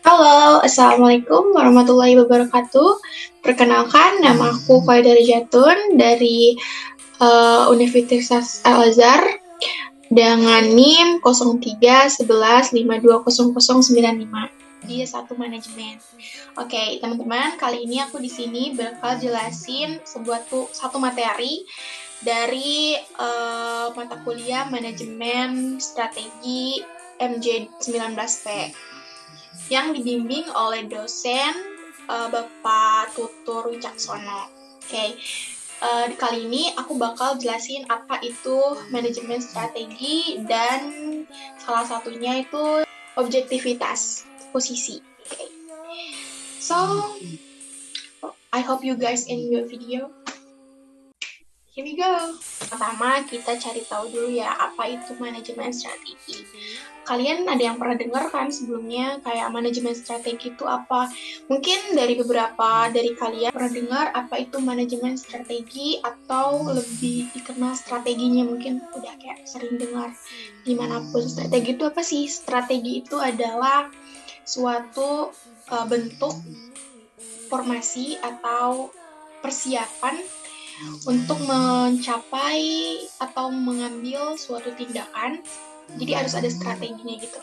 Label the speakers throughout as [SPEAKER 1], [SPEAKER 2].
[SPEAKER 1] Halo, Assalamualaikum warahmatullahi wabarakatuh. Perkenalkan, nama aku Faidari Jatun dari Universitas Al-Azhar dengan NIM 0311520095 di satu manajemen. Oke, teman-teman, kali ini aku di sini bakal jelasin satu materi dari mata kuliah manajemen strategi MJ19P yang dibimbing oleh dosen Bapak Tutur Wicaksono. Oke, kali ini aku bakal jelasin apa itu manajemen strategi dan salah satunya itu objektivitas posisi. Okay. So, I hope you guys enjoy video. Here we go. Pertama, kita cari tahu dulu ya, apa itu manajemen strategi. Kalian ada yang pernah dengar kan sebelumnya kayak manajemen strategi itu apa? Mungkin dari beberapa dari kalian pernah dengar apa itu manajemen strategi atau lebih dikenal strateginya, mungkin udah kayak sering dengar dimanapun. Strategi itu apa sih? Strategi itu adalah suatu bentuk formasi atau persiapan untuk mencapai atau mengambil suatu tindakan. Jadi harus ada strateginya gitu.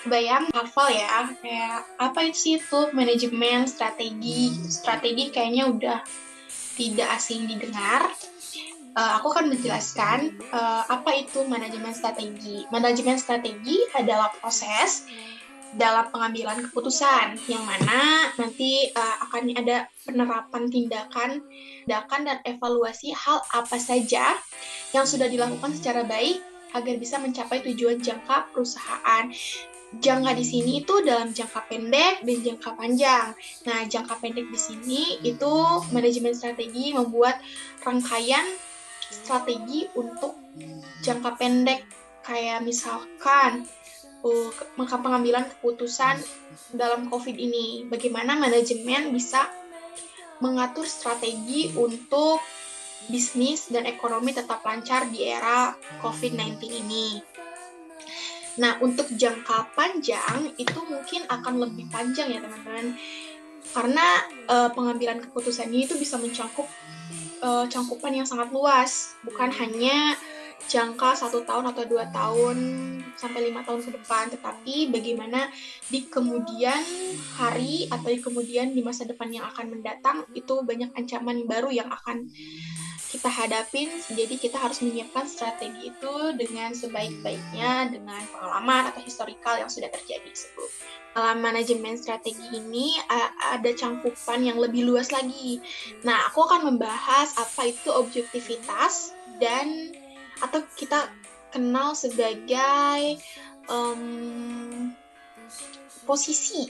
[SPEAKER 1] Bayang, hafal ya, kayak apa sih itu manajemen strategi. Strategi kayaknya udah tidak asing didengar. Aku akan menjelaskan apa itu manajemen strategi. Manajemen strategi adalah proses dalam pengambilan keputusan, yang mana nanti akan ada penerapan tindakan dan evaluasi hal apa saja yang sudah dilakukan secara baik agar bisa mencapai tujuan jangka perusahaan. Jangka di sini itu dalam jangka pendek dan jangka panjang. Nah, jangka pendek di sini itu manajemen strategi membuat rangkaian strategi untuk jangka pendek, kayak misalkan pengambilan keputusan dalam COVID ini. Bagaimana manajemen bisa mengatur strategi untuk bisnis dan ekonomi tetap lancar di era COVID-19 ini. Nah, untuk jangka panjang itu mungkin akan lebih panjang ya teman-teman. Karena pengambilan keputusan ini itu bisa mencakup cangkupan yang sangat luas, bukan hanya jangka 1 tahun atau 2 tahun sampai 5 tahun ke depan, tetapi bagaimana di kemudian hari atau di masa depan yang akan mendatang itu banyak ancaman baru yang akan kita hadapin. Jadi kita harus menyiapkan strategi itu dengan sebaik-baiknya dengan pengalaman atau historikal yang sudah terjadi sebelumnya. Dalam manajemen strategi ini ada cangkupan yang lebih luas lagi. Nah, aku akan membahas apa itu objektivitas dan atau kita kenal sebagai posisi,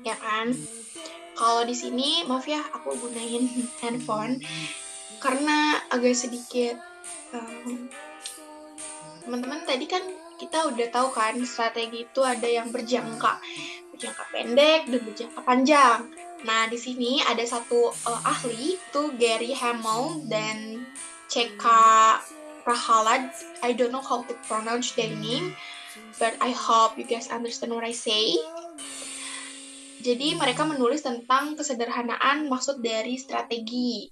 [SPEAKER 1] ya kan? Kalau di sini, maaf ya, aku gunain handphone karena agak sedikit teman-teman tadi kan kita udah tahu kan strategi itu ada yang berjangka pendek dan berjangka panjang. Nah, di sini ada satu ahli, itu Gary Hamel dan C.K. Prahalad. I don't know how to pronounce their name, but I hope you guys understand what I say. Jadi mereka menulis tentang kesederhanaan maksud dari strategi.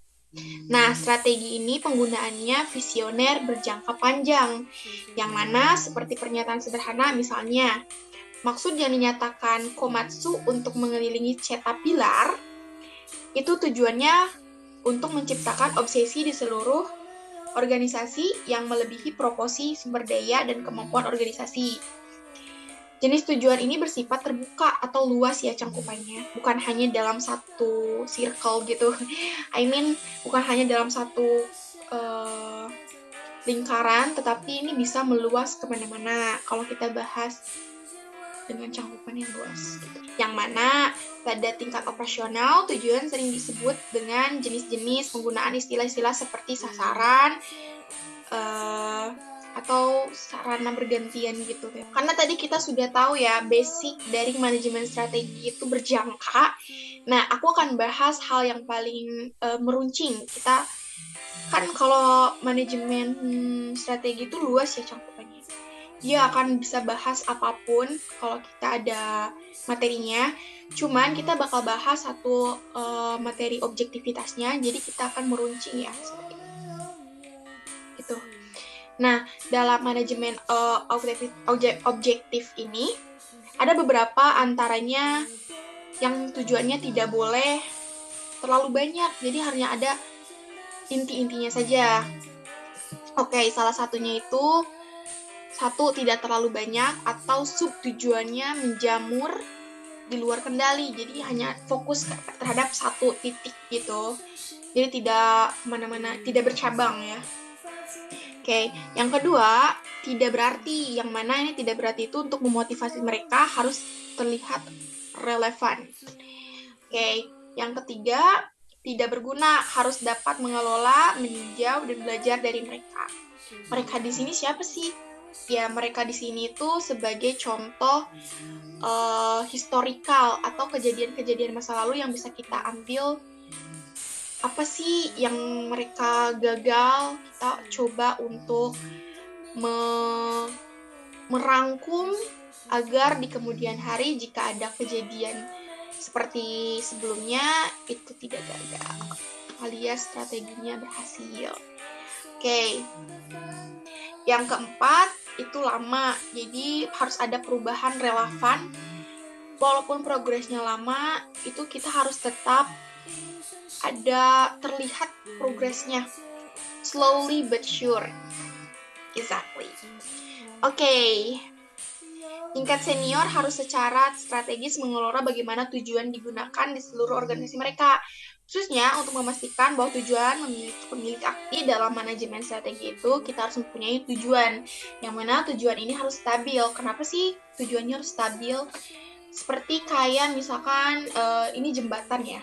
[SPEAKER 1] Nah, strategi ini penggunaannya visioner berjangka panjang, yang mana seperti pernyataan sederhana misalnya, maksud yang dinyatakan Komatsu untuk mengelilingi Caterpillar, itu tujuannya untuk menciptakan obsesi di seluruh organisasi yang melebihi proporsi sumber daya dan kemampuan organisasi. Jenis tujuan ini bersifat terbuka atau luas ya cangkupannya, bukan hanya dalam satu circle gitu. Bukan hanya dalam satu lingkaran, tetapi ini bisa meluas kemana-mana kalau kita bahas dengan cangkupan yang luas. Gitu. Yang mana pada tingkat operasional, tujuan sering disebut dengan jenis-jenis penggunaan istilah-istilah seperti sasaran, atau sarana bergantian gitu ya. Karena tadi kita sudah tahu ya basic dari manajemen strategi itu berjangka. Nah, aku akan bahas hal yang paling meruncing. Kita kan kalau manajemen strategi itu luas ya cangkupannya. dia akan bisa bahas apapun kalau kita ada materinya. Cuman kita bakal bahas satu materi objektivitasnya, jadi kita akan meruncing ya seperti itu. Nah, dalam manajemen objektif ini ada beberapa antaranya yang tujuannya tidak boleh terlalu banyak, jadi hanya ada inti-intinya saja. Oke, salah satunya itu satu, tidak terlalu banyak, atau sub tujuannya menjamur di luar kendali, jadi hanya fokus terhadap satu titik gitu, jadi tidak kemana-mana, tidak bercabang ya. Oke, yang kedua, tidak berarti, yang mana ini tidak berarti itu untuk memotivasi mereka harus terlihat relevan. Oke, yang ketiga, tidak berguna, harus dapat mengelola, meninjau, dan belajar dari mereka. Mereka di sini siapa sih? Ya, mereka di sini itu sebagai contoh historikal atau kejadian-kejadian masa lalu yang bisa kita ambil. Apa sih yang mereka gagal, kita coba untuk merangkum agar di kemudian hari jika ada kejadian seperti sebelumnya itu tidak gagal, alias strateginya berhasil. Oke. Yang keempat itu lama, jadi harus ada perubahan relevan. Walaupun progresnya lama, itu kita harus tetap ada terlihat progresnya, slowly but sure. Exactly. Oke. Tingkat senior harus secara strategis mengelola bagaimana tujuan digunakan di seluruh organisasi mereka, khususnya untuk memastikan bahwa tujuan pemilik aktif dalam manajemen strategi itu kita harus mempunyai tujuan, yang mana tujuan ini harus stabil. Kenapa sih tujuannya harus stabil? Seperti kayak misalkan ini jembatan ya.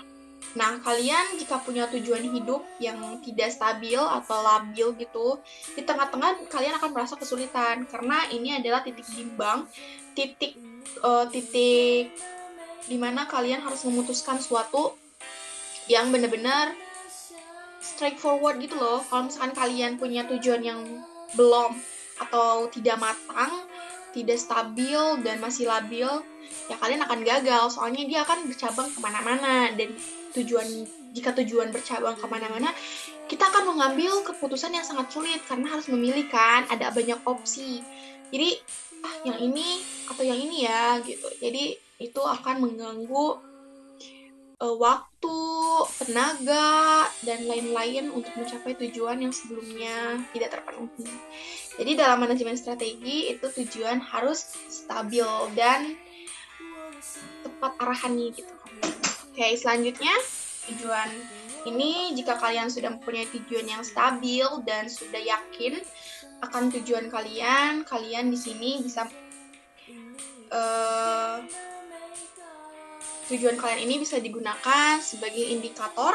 [SPEAKER 1] Nah, kalian jika punya tujuan hidup yang tidak stabil atau labil gitu, di tengah-tengah kalian akan merasa kesulitan karena ini adalah titik bimbang, titik di mana kalian harus memutuskan suatu yang benar-benar straightforward gitu loh. Kalau misalkan kalian punya tujuan yang belum atau tidak matang, tidak stabil dan masih labil, ya kalian akan gagal, soalnya dia akan bercabang kemana-mana. Dan jika tujuan bercabang kemana-mana, kita akan mengambil keputusan yang sangat sulit karena harus memilih kan, ada banyak opsi. Jadi yang ini atau yang ini ya gitu. Jadi itu akan mengganggu waktu, tenaga, dan lain-lain untuk mencapai tujuan yang sebelumnya tidak terpenuhi. Jadi dalam manajemen strategi itu tujuan harus stabil dan tepat arahannya gitu. Oke, selanjutnya tujuan ini, jika kalian sudah mempunyai tujuan yang stabil dan sudah yakin akan tujuan kalian di sini bisa tujuan kalian ini bisa digunakan sebagai indikator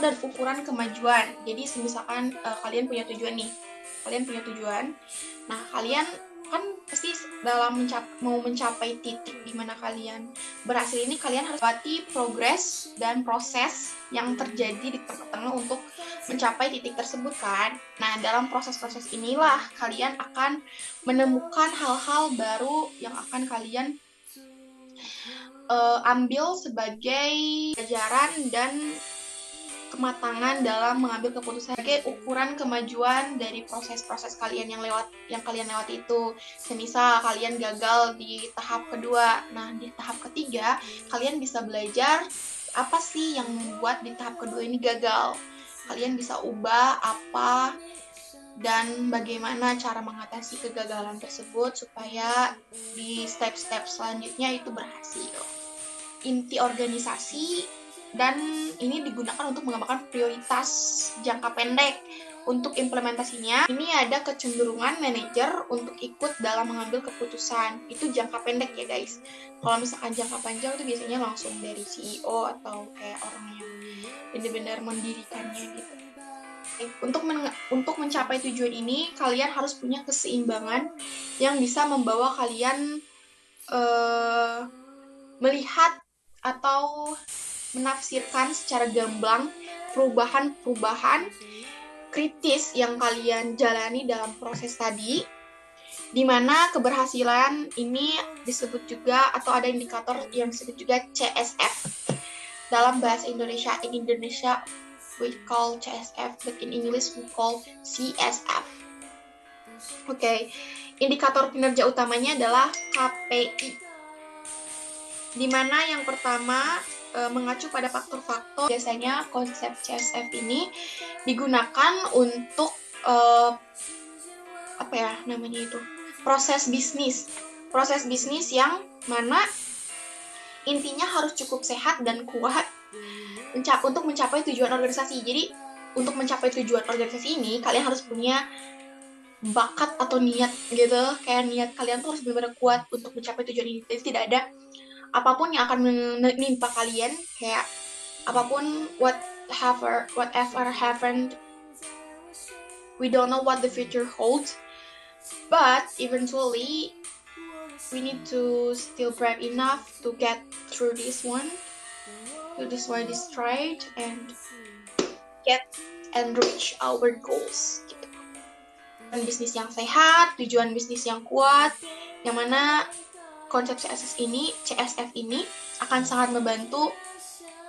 [SPEAKER 1] dan ukuran kemajuan. Jadi misalkan kalian punya tujuan. Nah, kalian kan pasti dalam mau mencapai titik di mana kalian berhasil ini, kalian harus lewati progres dan proses yang terjadi di tengah-tengah untuk mencapai titik tersebut kan. Nah, dalam proses-proses inilah kalian akan menemukan hal-hal baru yang akan kalian ambil sebagai pelajaran dan kematangan dalam mengambil keputusan sebagai ukuran kemajuan dari proses-proses kalian yang kalian lewati itu. Semisal kalian gagal di tahap kedua, nah di tahap ketiga kalian bisa belajar apa sih yang membuat di tahap kedua ini gagal. Kalian bisa ubah apa dan bagaimana cara mengatasi kegagalan tersebut supaya di step-step selanjutnya itu berhasil. Inti organisasi, dan ini digunakan untuk mengembangkan prioritas jangka pendek. Untuk implementasinya, ini ada kecenderungan manajer untuk ikut dalam mengambil keputusan. Itu jangka pendek ya guys. Kalau misalkan jangka panjang itu biasanya langsung dari CEO atau kayak orang yang benar-benar mendirikannya gitu. Untuk mencapai tujuan ini, kalian harus punya keseimbangan yang bisa membawa kalian melihat atau menafsirkan secara gamblang perubahan kritis yang kalian jalani dalam proses tadi, di mana keberhasilan ini disebut juga atau ada indikator yang disebut juga CSF. Dalam bahasa Indonesia, in Indonesia we call CSF, but in English we call CSF. Oke, indikator kinerja utamanya adalah KPI. Di mana yang pertama mengacu pada faktor-faktor. Biasanya konsep CSF ini digunakan untuk proses bisnis yang mana intinya harus cukup sehat dan kuat untuk mencapai tujuan organisasi. Jadi untuk mencapai tujuan organisasi ini kalian harus punya bakat atau niat gitu, kayak niat kalian tuh harus benar-benar kuat untuk mencapai tujuan ini. Jadi tidak ada apapun yang akan menimpa kalian, kayak apapun whatever happened, we don't know what the future holds, but eventually we need to still brave enough to get through this one, to destroy this trade and get and reach our goals. Gitu. Bisnis yang sehat, tujuan bisnis yang kuat, yang mana konsep CSF ini akan sangat membantu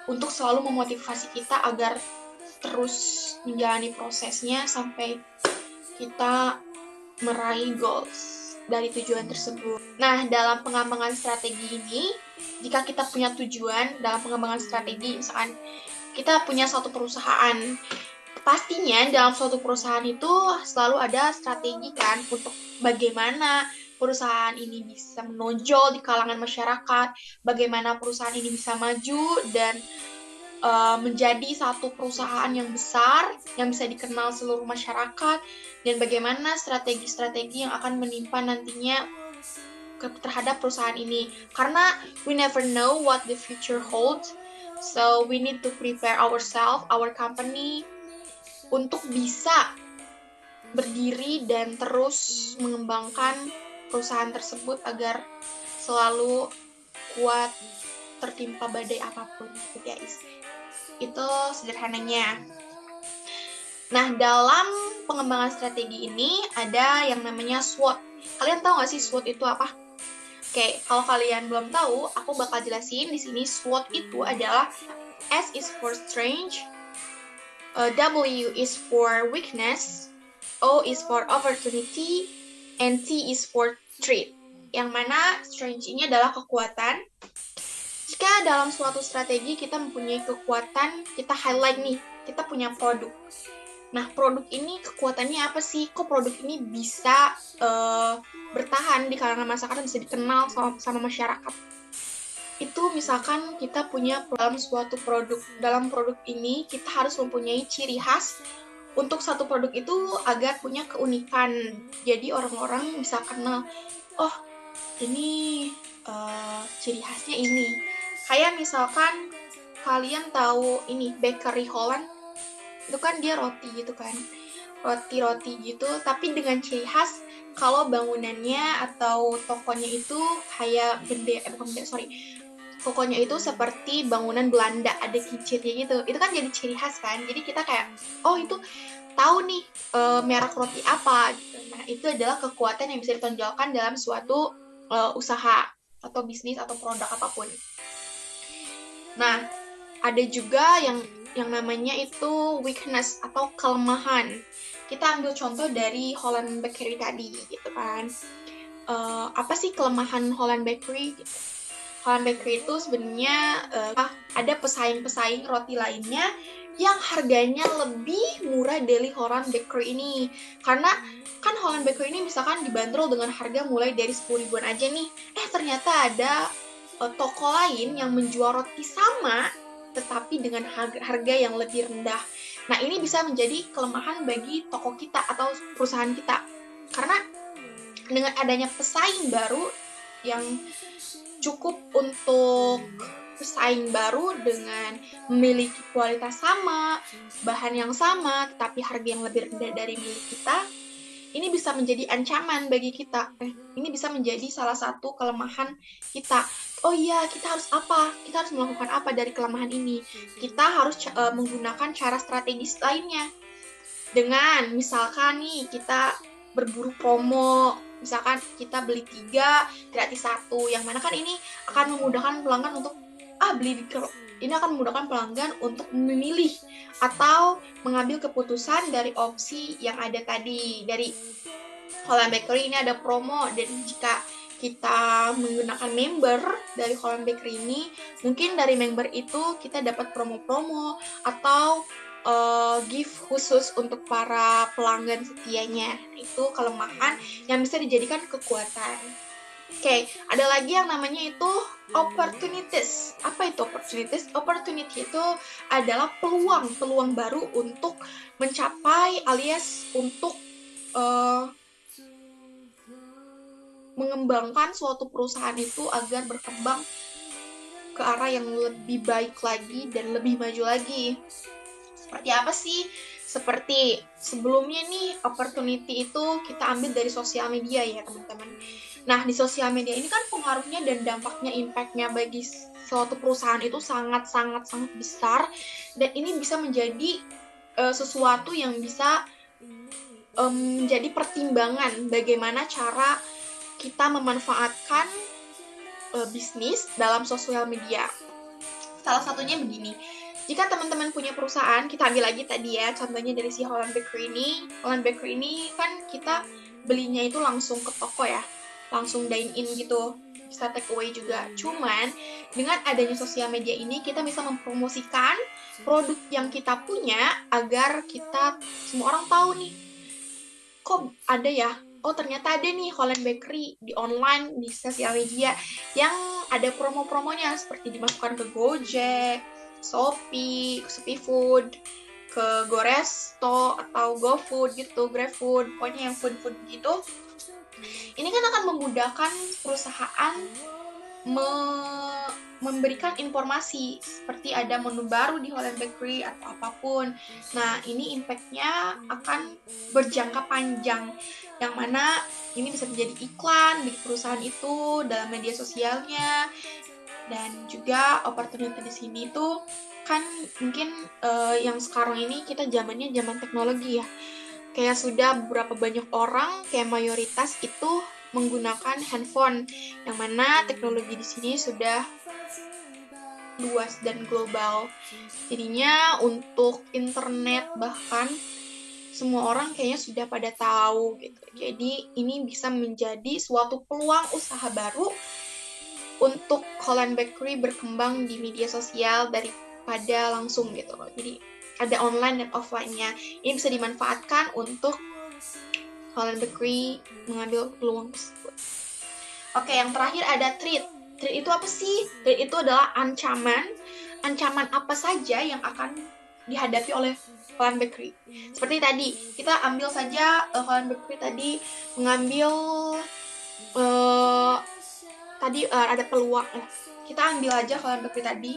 [SPEAKER 1] untuk selalu memotivasi kita agar terus menjalani prosesnya sampai kita meraih goals dari tujuan tersebut. Nah, dalam pengembangan strategi ini, jika kita punya tujuan dalam pengembangan strategi, misalkan kita punya suatu perusahaan, pastinya dalam suatu perusahaan itu selalu ada strategi kan untuk bagaimana perusahaan ini bisa menonjol di kalangan masyarakat, bagaimana perusahaan ini bisa maju dan menjadi satu perusahaan yang besar, yang bisa dikenal seluruh masyarakat, dan bagaimana strategi-strategi yang akan menimpa nantinya terhadap perusahaan ini. Karena we never know what the future holds, so we need to prepare ourselves, our company, untuk bisa berdiri dan terus mengembangkan perusahaan tersebut agar selalu kuat tertimpa badai apapun, guys. Itu sederhananya. Nah, dalam pengembangan strategi ini ada yang namanya SWOT. Kalian tahu nggak sih SWOT itu apa? Oke, kalau kalian belum tahu, aku bakal jelasin di sini. SWOT itu adalah S is for strength, W is for weakness, O is for opportunity, and T is for threat. Yang mana strength ini adalah kekuatan. Jika dalam suatu strategi kita mempunyai kekuatan, kita highlight nih, kita punya produk. Nah, produk ini kekuatannya apa sih? Kok produk ini bisa bertahan di kalangan masyarakat, bisa dikenal sama masyarakat? Itu misalkan kita punya dalam suatu produk. Dalam produk ini kita harus mempunyai ciri khas untuk satu produk itu agar punya keunikan. Jadi orang-orang bisa kenal, oh ini ciri khasnya ini. Kayak misalkan kalian tahu ini bakery Holland, itu kan dia roti gitu kan, roti gitu, tapi dengan ciri khas kalau bangunannya atau tokonya itu kayak tokonya itu seperti bangunan Belanda, ada kincirnya gitu. Itu kan jadi ciri khas kan, jadi kita kayak oh itu tahu nih merek roti apa gitu. Nah, itu adalah kekuatan yang bisa ditonjolkan dalam suatu usaha atau bisnis atau produk apapun. Nah, ada juga yang namanya itu weakness atau kelemahan. Kita ambil contoh dari Holland Bakery tadi gitu kan. Apa sih kelemahan Holland Bakery? Gitu. Holland Bakery itu sebenarnya ada pesaing-pesaing roti lainnya yang harganya lebih murah dari Holland Bakery ini. Karena kan Holland Bakery ini misalkan dibanderol dengan harga mulai dari 10 ribuan aja nih. Ternyata ada toko lain yang menjual roti sama tetapi dengan harga yang lebih rendah. Nah, ini bisa menjadi kelemahan bagi toko kita atau perusahaan kita. Karena dengan adanya pesaing baru yang cukup untuk pesaing baru dengan memiliki kualitas sama, bahan yang sama, tetapi harga yang lebih rendah dari milik kita, ini bisa menjadi ancaman bagi kita. Ini bisa menjadi salah satu kelemahan kita. Oh iya, kita harus apa? Kita harus melakukan apa dari kelemahan ini? Kita harus menggunakan cara strategis lainnya. Dengan misalkan nih, kita berburu promo, misalkan kita beli 3 gratis 1, yang mana kan ini akan memudahkan pelanggan untuk ini akan memudahkan pelanggan untuk memilih atau mengambil keputusan dari opsi yang ada tadi. Dari Holland Bakery ini ada promo, dan jika kita menggunakan member dari Holland Bakery ini, mungkin dari member itu kita dapat promo-promo atau gift khusus untuk para pelanggan setianya. Itu kelemahan yang bisa dijadikan kekuatan. Oke, ada lagi yang namanya itu opportunities. Apa itu opportunities? Opportunity itu adalah peluang baru untuk mencapai alias untuk mengembangkan suatu perusahaan itu agar berkembang ke arah yang lebih baik lagi dan lebih maju lagi. Seperti apa sih? Seperti sebelumnya nih, opportunity itu kita ambil dari sosial media ya teman-teman. Nah, di sosial media ini kan pengaruhnya dan dampaknya, impact-nya bagi suatu perusahaan itu sangat-sangat besar, dan ini bisa menjadi sesuatu yang bisa menjadi pertimbangan bagaimana cara kita memanfaatkan bisnis dalam sosial media. Salah satunya begini, jika teman-teman punya perusahaan, kita ambil lagi tadi ya, contohnya dari si Holland Bakery ini. Holland Bakery ini kan kita belinya itu langsung ke toko ya, langsung dine in gitu, bisa take away juga. Cuman dengan adanya sosial media ini, kita bisa mempromosikan produk yang kita punya agar kita semua orang tahu nih, kok ada ya, oh ternyata ada nih Holland Bakery di online, di sosial media yang ada promo-promonya, seperti dimasukkan ke Gojek, Shopee Food, ke Goresto atau GoFood gitu, GrabFood, pokoknya yang food gitu. Ini kan akan memudahkan perusahaan memberikan informasi seperti ada menu baru di Holland Bakery atau apapun. Nah, ini impact-nya akan berjangka panjang, yang mana ini bisa menjadi iklan di perusahaan itu dalam media sosialnya. Dan juga opportunity di sini tuh kan mungkin yang sekarang ini kita zamannya zaman teknologi ya. Kayak sudah beberapa banyak orang, kayak mayoritas itu menggunakan handphone, yang mana teknologi di sini sudah luas dan global. Jadinya untuk internet bahkan semua orang kayaknya sudah pada tahu gitu. Jadi ini bisa menjadi suatu peluang usaha baru untuk Holland Bakery berkembang di media sosial daripada langsung gitu loh. Jadi ada online dan offline-nya. Ini bisa dimanfaatkan untuk Holland Bakery mengambil peluang tersebut. Oke, yang terakhir ada threat. Threat itu apa sih? Threat itu adalah ancaman. Ancaman apa saja yang akan dihadapi oleh Holland Bakery. Seperti tadi, kita ambil saja Holland Bakery tadi mengambil tadi ada peluang. Kita ambil aja Holland Bakery tadi.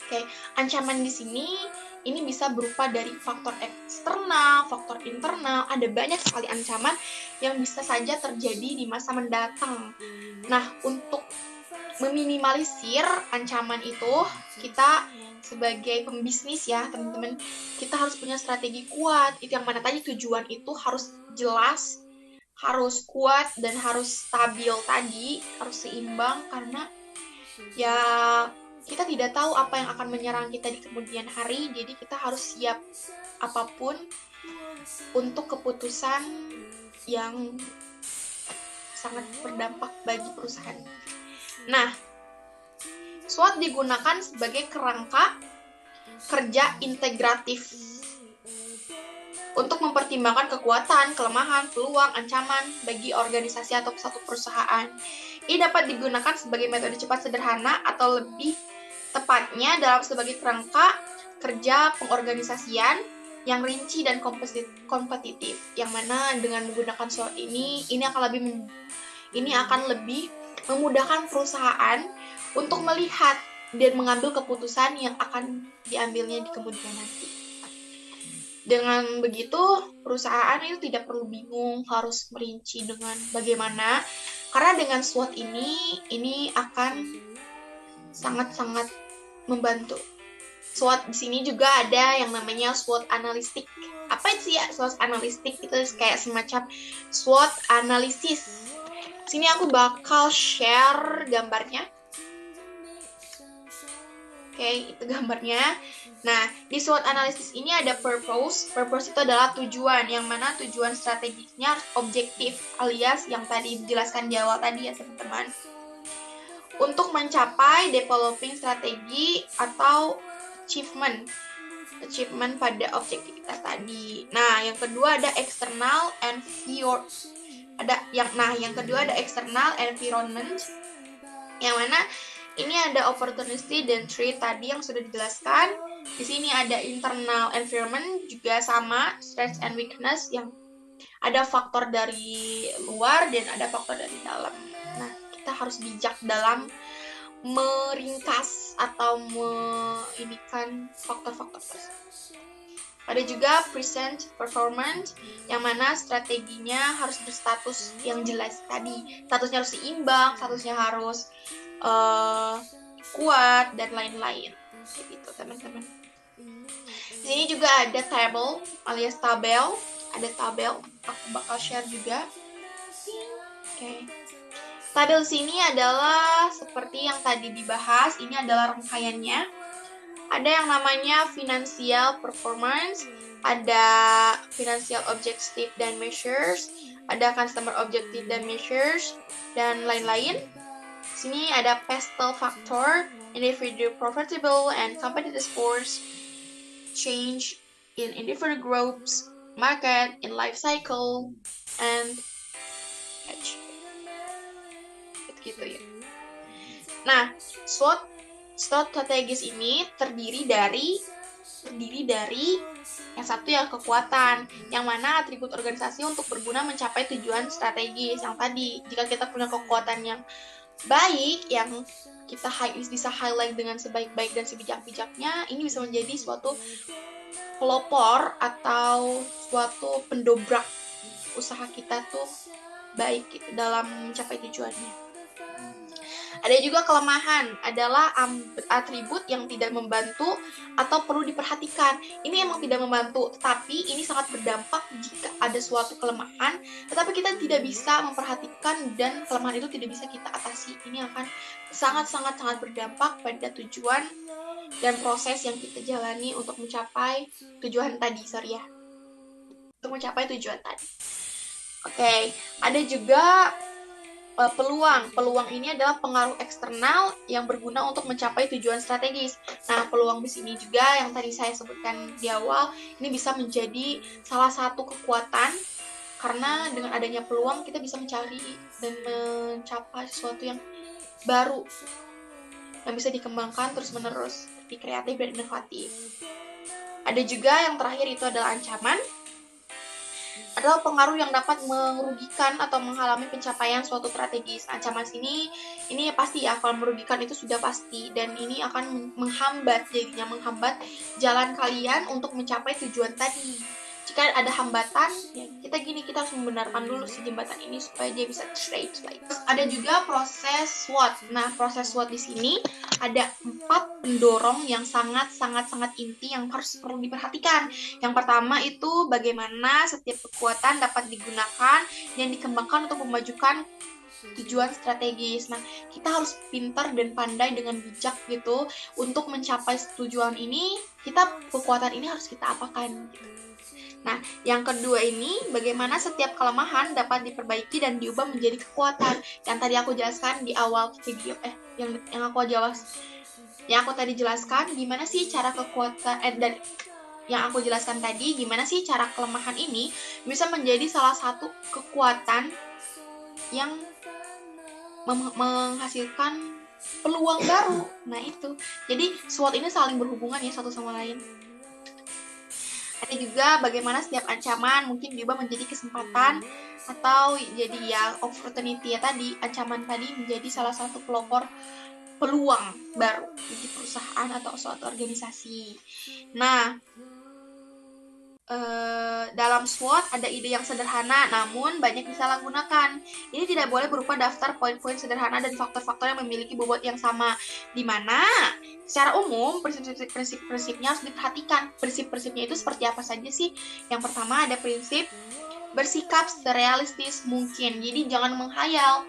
[SPEAKER 1] Oke, ancaman di sini ini bisa berupa dari faktor eksternal, faktor internal, ada banyak sekali ancaman yang bisa saja terjadi di masa mendatang. Nah, untuk meminimalisir ancaman itu, kita sebagai pembisnis ya, teman-teman, kita harus punya strategi kuat. Itu yang mana tadi tujuan itu harus jelas, harus kuat, dan harus stabil tadi, harus seimbang, karena ya kita tidak tahu apa yang akan menyerang kita di kemudian hari, jadi kita harus siap apapun untuk keputusan yang sangat berdampak bagi perusahaan. Nah, SWOT digunakan sebagai kerangka kerja integratif untuk mempertimbangkan kekuatan, kelemahan, peluang, ancaman bagi organisasi atau satu perusahaan. Ini dapat digunakan sebagai metode cepat sederhana atau lebih tepatnya dalam sebagai kerangka kerja pengorganisasian yang rinci dan kompetitif. Yang mana dengan menggunakan SWOT ini akan lebih memudahkan perusahaan untuk melihat dan mengambil keputusan yang akan diambilnya di kemudian nanti. Dengan begitu, perusahaan itu tidak perlu bingung harus merinci dengan bagaimana, karena dengan SWOT ini akan sangat-sangat membantu. SWOT di sini juga ada yang namanya SWOT analistik. Apa sih ya SWOT analistik? Itu kayak semacam SWOT analisis. Sini aku bakal share gambarnya. Oke, itu gambarnya. Nah, di SWOT analisis ini ada purpose. Purpose itu adalah tujuan, yang mana tujuan strategisnya harus objektif, alias yang tadi dijelaskan di awal tadi ya teman-teman. Untuk mencapai developing strategi atau achievement pada objektivitas tadi. Nah, yang kedua ada external environment. Yang kedua ada external environment, yang mana ini ada opportunity dan threat tadi yang sudah dijelaskan. Di sini ada internal environment juga sama, strength and weakness, yang ada faktor dari luar dan ada faktor dari dalam. Nah, kita harus bijak dalam meringkas atau menginikan faktor-faktor tersebut. Ada juga present performance, yang mana strateginya harus berstatus yang jelas tadi. Statusnya harus seimbang, statusnya harus kuat, dan lain-lain. Gitu, teman-teman. Di sini juga ada table alias tabel. Ada tabel, aku bakal share juga. Oke. Tabel sini adalah seperti yang tadi dibahas, ini adalah rangkaiannya. Ada yang namanya financial performance, ada financial objective dan measures, ada customer objective dan measures, dan lain-lain. Sini ada pestle factor, individual profitable and competitive scores, change in individual groups, market in life cycle, and edge. Gitu ya. Nah, SWOT strategis ini terdiri dari yang satu ya kekuatan, yang mana atribut organisasi untuk berguna mencapai tujuan strategis yang tadi. Jika kita punya kekuatan yang baik, yang kita bisa highlight dengan sebaik-baik dan sebijak-bijaknya, ini bisa menjadi suatu pelopor atau suatu pendobrak usaha kita tuh baik gitu dalam mencapai tujuannya. Ada juga kelemahan, adalah atribut yang tidak membantu atau perlu diperhatikan. Ini emang tidak membantu, tapi ini sangat berdampak jika ada suatu kelemahan, tetapi kita tidak bisa memperhatikan dan kelemahan itu tidak bisa kita atasi. Ini akan sangat-sangat berdampak pada tujuan dan proses yang kita jalani untuk mencapai tujuan tadi, Oke, ada juga peluang. Peluang ini adalah pengaruh eksternal yang berguna untuk mencapai tujuan strategis. Nah, peluang di sini juga yang tadi saya sebutkan di awal, ini bisa menjadi salah satu kekuatan, karena dengan adanya peluang kita bisa mencari dan mencapai sesuatu yang baru yang bisa dikembangkan terus-menerus, seperti kreatif dan inovatif. Ada juga yang terakhir, itu adalah ancaman. Adalah pengaruh yang dapat merugikan atau menghalangi pencapaian suatu strategis. Ancaman sini, ini pasti ya, kalau merugikan itu sudah pasti, dan ini akan menghambat jalan kalian untuk mencapai tujuan tadi. Jika ada hambatan, ya kita harus membenarkan dulu si jembatan ini supaya dia bisa straight. Terus ada juga proses SWOT. Nah, proses SWOT di sini ada 4 pendorong yang sangat inti yang perlu diperhatikan. Yang pertama itu bagaimana setiap kekuatan dapat digunakan dan dikembangkan untuk memajukan tujuan strategis. Nah, kita harus pintar dan pandai dengan bijak gitu untuk mencapai tujuan ini. Kekuatan ini harus kita apakan gitu. Nah, yang kedua ini, bagaimana setiap kelemahan dapat diperbaiki dan diubah menjadi kekuatan. Yang tadi aku jelaskan di awal video, yang aku tadi jelaskan, gimana sih cara kekuatan, dan yang aku jelaskan tadi, gimana sih cara kelemahan ini bisa menjadi salah satu kekuatan yang menghasilkan peluang baru. Nah, itu. Jadi, SWOT ini saling berhubungan ya satu sama lain. Ada juga bagaimana setiap ancaman mungkin diubah menjadi kesempatan atau jadi ya opportunity ya tadi, ancaman tadi menjadi salah satu pelopor peluang baru di perusahaan atau suatu organisasi. Nah, dalam SWOT ada ide yang sederhana namun banyak disalahgunakan. Ini tidak boleh berupa daftar poin-poin sederhana dan faktor-faktor yang memiliki bobot yang sama, di mana secara umum prinsip-prinsipnya harus diperhatikan. Prinsip-prinsipnya itu seperti apa saja sih? Yang pertama ada prinsip bersikap serealistis mungkin. Jadi jangan menghayal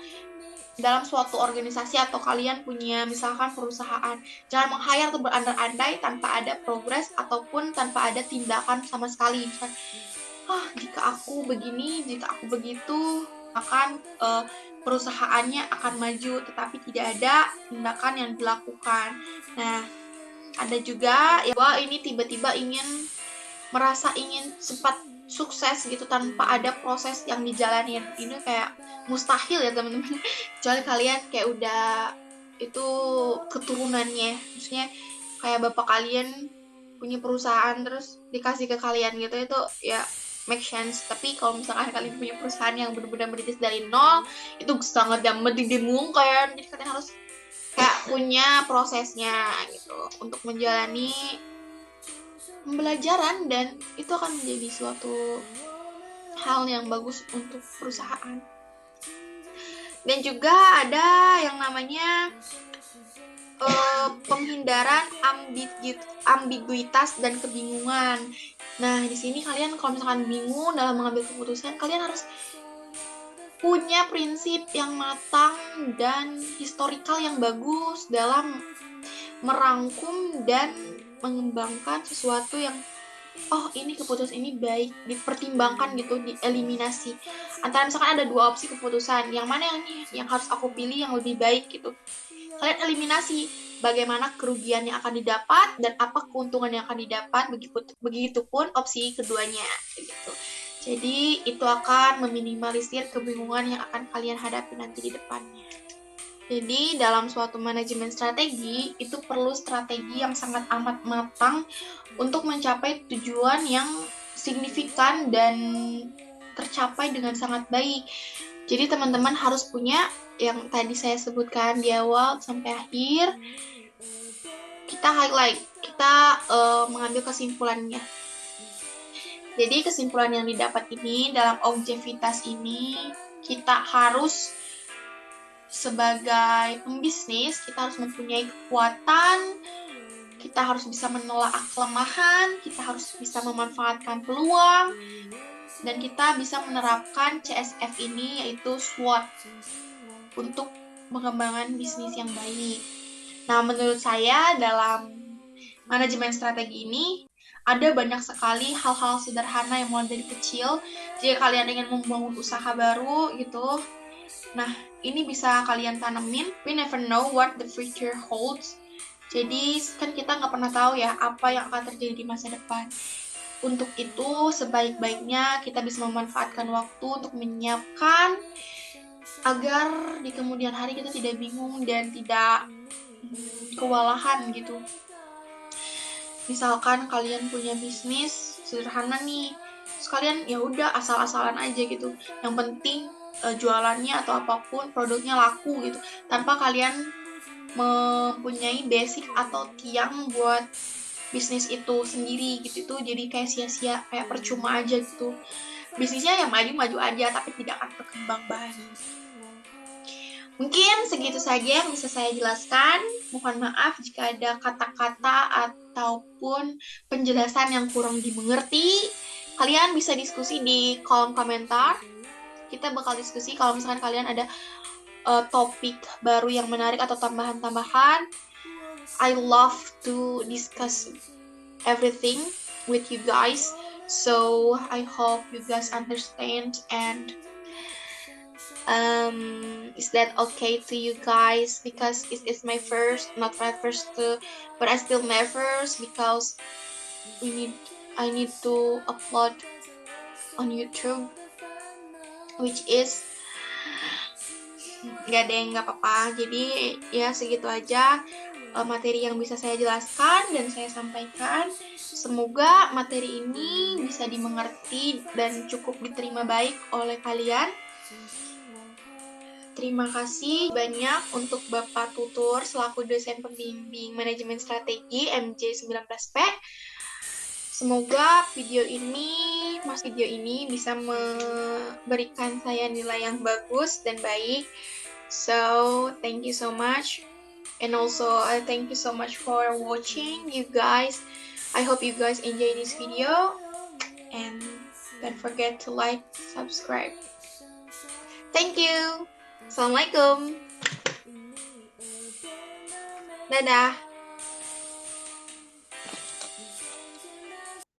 [SPEAKER 1] dalam suatu organisasi atau kalian punya misalkan perusahaan, jangan menghayal atau berandai-andai tanpa ada progres ataupun tanpa ada tindakan sama sekali. Misalkan, jika aku begini, jika aku begitu, akan perusahaannya akan maju, tetapi tidak ada tindakan yang dilakukan. Nah, ada juga ya bahwa ini tiba-tiba merasa ingin cepat sukses gitu tanpa ada proses yang dijalanin. Ini kayak mustahil ya teman-teman. Kecuali kalian kayak udah itu keturunannya, maksudnya kayak bapak kalian punya perusahaan terus dikasih ke kalian gitu, itu ya make sense. Tapi kalau misalkan kalian punya perusahaan yang benar-benar merintis dari nol, itu sangat amat didengungkan. Jadi kalian harus kayak punya prosesnya gitu untuk menjalani pembelajaran, dan itu akan menjadi suatu hal yang bagus untuk perusahaan. Dan juga ada yang namanya penghindaran ambiguitas dan kebingungan. Nah, di sini kalian kalau misalkan bingung dalam mengambil keputusan, kalian harus punya prinsip yang matang dan historikal yang bagus dalam merangkum dan mengembangkan sesuatu yang ini keputusan ini baik, dipertimbangkan gitu, dieliminasi antara misalkan ada dua opsi keputusan, yang mana yang harus aku pilih yang lebih baik gitu. Kalian eliminasi bagaimana kerugian yang akan didapat dan apa keuntungan yang akan didapat, begitupun opsi keduanya gitu. Jadi itu akan meminimalisir kebingungan yang akan kalian hadapi nanti di depannya. Jadi dalam suatu manajemen strategi itu perlu strategi yang sangat amat matang untuk mencapai tujuan yang signifikan dan tercapai dengan sangat baik. Jadi teman-teman harus punya yang tadi saya sebutkan di awal sampai akhir. Kita highlight, kita mengambil kesimpulannya. Jadi kesimpulan yang didapat ini dalam objektivitas ini, kita harus sebagai pembisnis, kita harus mempunyai kekuatan, kita harus bisa menolak kelemahan, kita harus bisa memanfaatkan peluang, dan kita bisa menerapkan CSF ini, yaitu SWOT, untuk pengembangan bisnis yang baik. Nah, menurut saya dalam manajemen strategi ini, ada banyak sekali hal-hal sederhana yang mulai dari kecil. Jika kalian ingin membangun usaha baru gitu, nah, ini bisa kalian tanemin. We never know what the future holds. Jadi, kan kita nggak pernah tahu ya apa yang akan terjadi di masa depan. Untuk itu, sebaik-baiknya kita bisa memanfaatkan waktu untuk menyiapkan agar di kemudian hari kita tidak bingung dan tidak kewalahan gitu. Misalkan kalian punya bisnis sederhana nih, terus kalian ya udah asal-asalan aja gitu. Yang penting jualannya atau apapun produknya laku gitu, tanpa kalian mempunyai basic atau tiang buat bisnis itu sendiri gitu. Itu jadi kayak sia-sia, kayak percuma aja gitu. Bisnisnya yang maju-maju aja tapi tidak akan berkembang baik. Mungkin segitu saja yang bisa saya jelaskan. Mohon maaf jika ada kata-kata ataupun penjelasan yang kurang dimengerti. Kalian bisa diskusi di kolom komentar. Kita bakal diskusi kalau misalkan kalian ada topik baru yang menarik atau tambahan-tambahan. I love to discuss everything with you guys. So I hope you guys understand, and is that okay to you guys? Because it is my first, not my first too, but I still my first because I need to upload on YouTube, which is nggak apa-apa. Jadi ya segitu aja materi yang bisa saya jelaskan dan saya sampaikan. Semoga materi ini bisa dimengerti dan cukup diterima baik oleh kalian. Terima kasih banyak untuk Bapak Tutur selaku dosen pembimbing manajemen strategi MJ 19P. Semoga video ini bisa memberikan saya nilai yang bagus dan baik. So, thank you so much. And also, thank you so much for watching, you guys. I hope you guys enjoy this video. And don't forget to like, subscribe. Thank you. Assalamualaikum. Dadah.